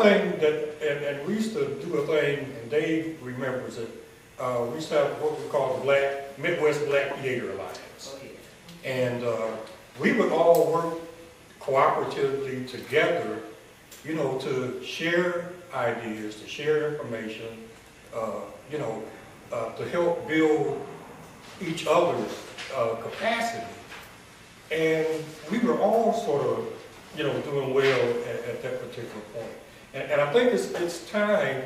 thing that, and we used to do a thing, and Dave remembers it, we used to have what we call the Midwest Black Theater Alliance. And we would all work cooperatively together, you know, to share ideas, to share information, you know, to help build each other's capacity. And we were all sort of, you know, doing well at that particular point. And I think it's time,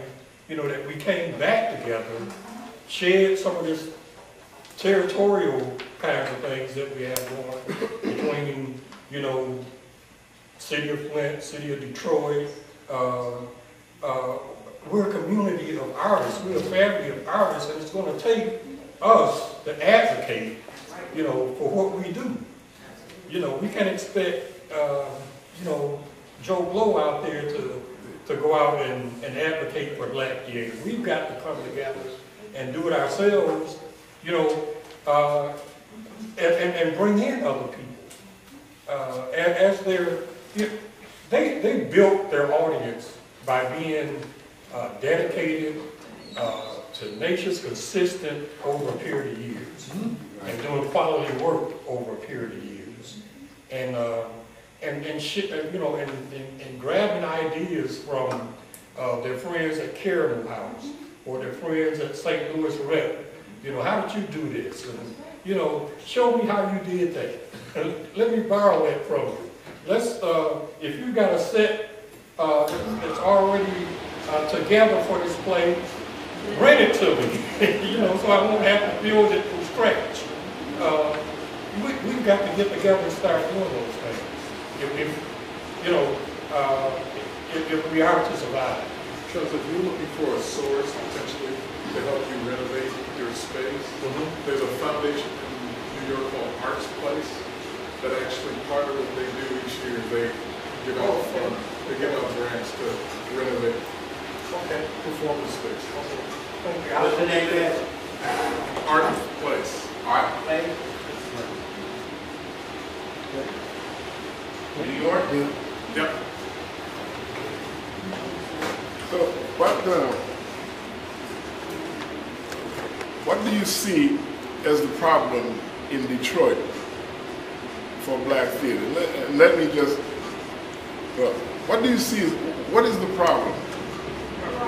you know, that we came back together, shared some of this territorial kinds of things that we have going between, you know, City of Flint, City of Detroit. We're a community of artists. We're a family of artists, and it's going to take us to advocate, you know, for what we do. You know, we can't expect, you know, Joe Blow out there to go out and advocate for black theater. We've got to come together and do it ourselves, you know, and bring in other people. As they built their audience by being dedicated, tenacious, consistent over a period of years, and doing quality work over a period of years, and you know, and grabbing ideas from their friends at Caribou House or their friends at St. Louis Rep. You know, how did you do this? And, you know, show me how you did that. And let me borrow that from you. Let's, if you got a set that's already together for this play, rent it to me. You know, so I won't have to build it from scratch. We've got to get together and start doing those things. If you know, if we are to survive. Because if you're looking for a source potentially to help you renovate your space, there's a foundation in New York called Arts Place that actually part of what they do each year, they give out funds, they give out grants to renovate performance space. Thank you. What's the name of that? Art Place. Art Place? New York? Yep. So what do you see as the problem in Detroit for black theater? Let me just, what do you see, what is the problem,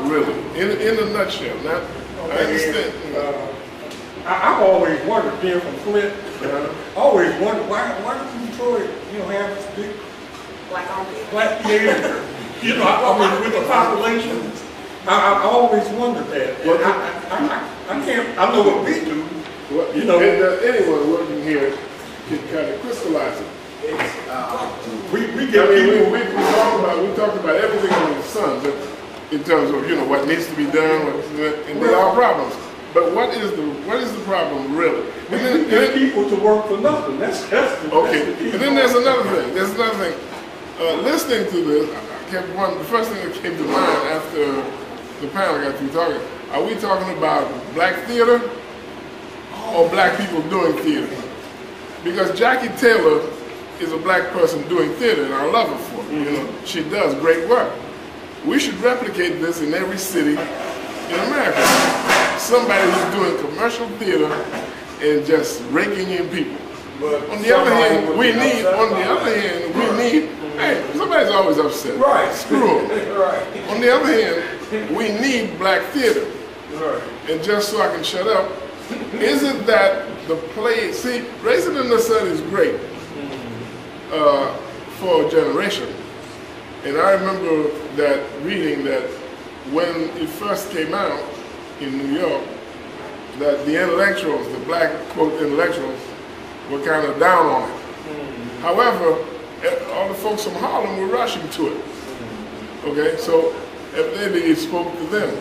really, in a nutshell? Now, I understand. I've always wondered, being from Flint, always wondered why does Detroit, you know, have this big black theater? You know, I mean, with the population, I always wondered that. I can't. I know what we do. Well, you know, and, anyone working here can kind of crystallize it. We talked about everything under the sun, but in terms of, you know, what needs to be done, and there are problems. But what is the problem really? And then, get people to work for nothing. That's okay. And then there's another thing. Listening to this, the first thing that came to mind after the panel got through talking, are we talking about black theater or black people doing theater? Because Jackie Taylor is a black person doing theater, and I love her for it. You know, she does great work. We should replicate this in every city in America. Somebody who's doing commercial theater and just raking in people. But on the other hand, we need, hey, somebody's always upset. Right. Screw them. Right. On the other hand, we need black theater. Right. And just so I can shut up, isn't that the play, see, Raising in the Sun is great for a generation. And I remember that reading that when it first came out in New York, that the intellectuals, the black, quote, intellectuals, were kind of down on it. However, all the folks from Harlem were rushing to it. Okay, so maybe it spoke to them.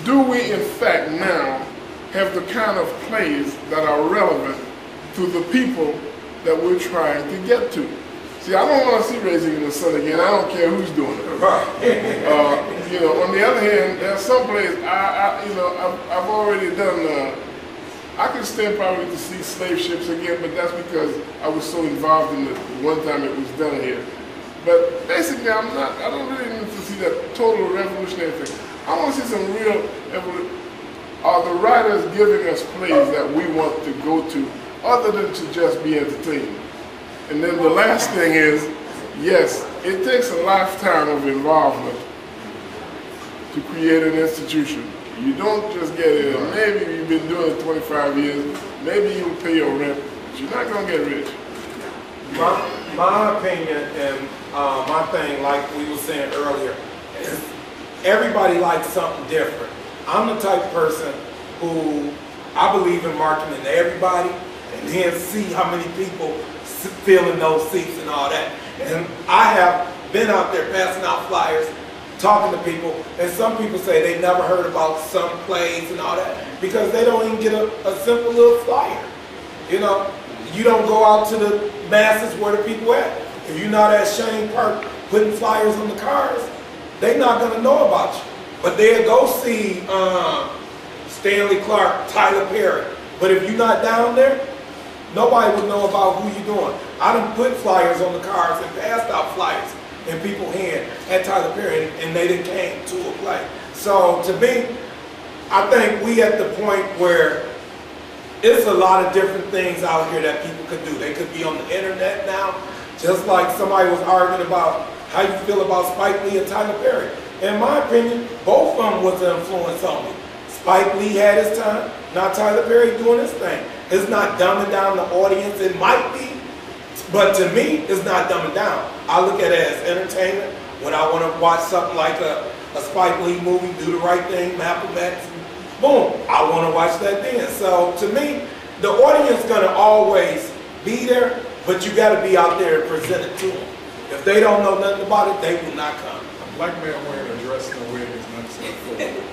Do we, in fact, now have the kind of plays that are relevant to the people that we're trying to get to? See, I don't want to see Raising in the Sun again. I don't care who's doing it. You know, on the other hand, there are some plays I've already done. I could stand probably to see Slave Ships again, but that's because I was so involved in it the one time it was done here. But basically, I don't really need to see that total revolutionary thing. I want to see some real are the writers giving us plays that we want to go to other than to just be entertained? And then the last thing is, yes, it takes a lifetime of involvement to create an institution. You don't just get in. Maybe you've been doing it 25 years, maybe you'll pay your rent, but you're not going to get rich. My opinion and my thing, like we were saying earlier, is everybody likes something different. I'm the type of person who I believe in marketing to everybody and then see how many people fill in those seats and all that. And I have been out there passing out flyers, talking to people, and some people say they never heard about some plays and all that because they don't even get a simple little flyer. You know, you don't go out to the masses where the people at. If you're not at Shane Park putting flyers on the cars, they're not going to know about you. But they'll go see Stanley Clark, Tyler Perry. But if you're not down there, nobody would know about who you're doing. I done put flyers on the cars and passed out flyers in people's hands at Tyler Perry, and they didn't came to a play. So to me, I think we at the point where it's a lot of different things out here that people could do. They could be on the internet now, just like somebody was arguing about how you feel about Spike Lee and Tyler Perry. In my opinion, both of them was an influence on me. Spike Lee had his time, now Tyler Perry doing his thing. It's not dumbing down the audience. It might be, but to me, it's not dumbing down. I look at it as entertainment. When I want to watch something like a Spike Lee movie, Do the Right Thing, Malcolm X, boom, I want to watch that then. So to me, the audience is going to always be there, but you got to be out there and present it to them. If they don't know nothing about it, they will not come. A black man wearing a dress in a wig is not acceptable.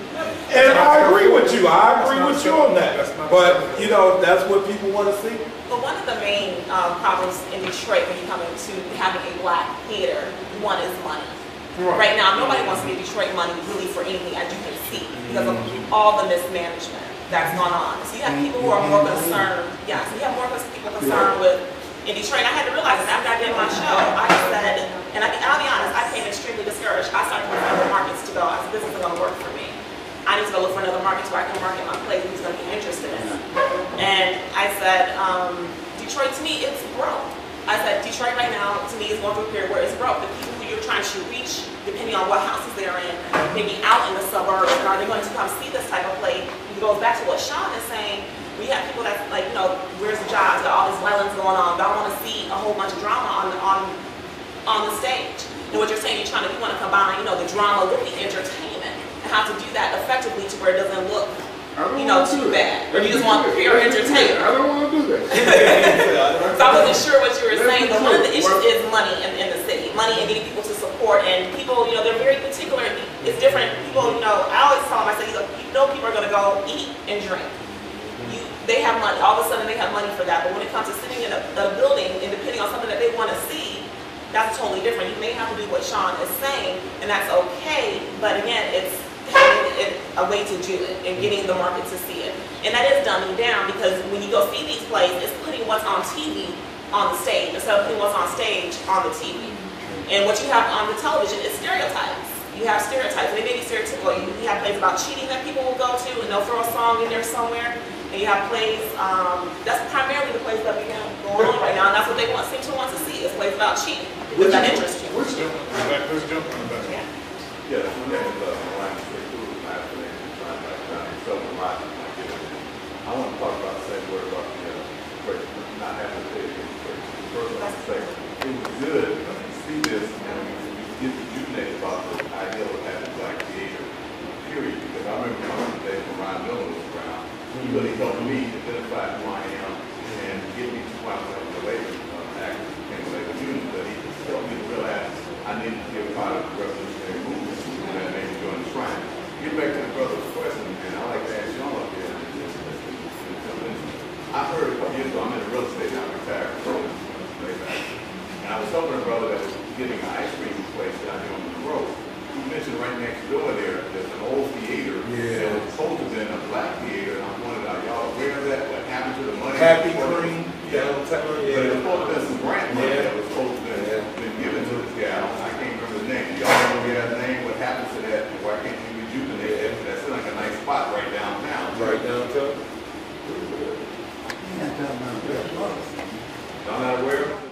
And I agree with you. I agree with you on that. But, you know, that's what people want to see. But one of the main problems in Detroit when you come into having a black theater, one is money. Right now, nobody wants to give Detroit money really for anything, as you can see, because of all the mismanagement that's gone on. So you have people who are more concerned, yes, you have more people concerned with, in Detroit, I had to realize this after I did my show, I said, and I'll be honest, I became extremely discouraged. I started looking for other markets to go. I said, this isn't going to work for me. I need to go look for another market where I can market my place who's going to be interested in it. And I said, Detroit to me, it's broke. I said, Detroit right now, to me, is going through a period where it's broke. The people who you're trying to reach, depending on what houses they're in, maybe out in the suburbs, and are they going to come see this type of play? It goes back to what Sean is saying. We have people that's like, you know, where's the jobs? Got all this violence going on. But I want to see a whole bunch of drama on the stage. And what you're saying, you want to combine, you know, the drama with the entertainment, and how to do that effectively to where it doesn't look, you know, too bad. Or you just want pure entertainment. I don't want to do that. So I wasn't sure what you were saying, but one of the issues is money in the city. Money and getting people to support, and people, you know, they're very particular. It's different. People, you know, I always tell them, I say, you know, people are going to go eat and drink. They have money. All of a sudden, they have money for that. But when it comes to sitting in a building and depending on something that they want to see, that's totally different. You may have to do what Sean is saying, and that's okay. But again, it's having a way to do it and getting the market to see it. And that is dumbing down, because when you go see these plays, it's putting what's on TV on the stage instead of putting what's on stage on the TV. And what you have on the television is stereotypes. You have stereotypes. They may be stereotypical. You have plays about cheating that people will go to, and they'll throw a song in there somewhere. And you have plays, that's primarily the plays that we have going on right now, and that's what they seem to want to see, is plays about cheating. Does that interest you? Let's jump on the back. Yeah. Yes, my name is Ryan Strickland, my affiliation is Ryan Blackstown, Southern Rocky. I want to talk about the same word about the not having to pay the first one, say, it was good to see this and we get rejuvenated about the idea of having black theater, period, because I remember coming today when Ryan Miller was around. He really helped me identify who I am and get me to why I was a labor actor, became a labor union, but he helped me to realize I needed to be a part of the revolutionary movement that made me join the shrine. Get back to the brother's question, and I like to ask y'all up there. I heard a couple years ago, I'm in the real estate now, I'm retired, and I was helping a brother that was getting an ice cream place down here on the road. He mentioned right next door there's an old theater that was supposed to have been a black theater, and I wondered, are y'all aware of that? What happened to the money Right down to. Y'all not aware?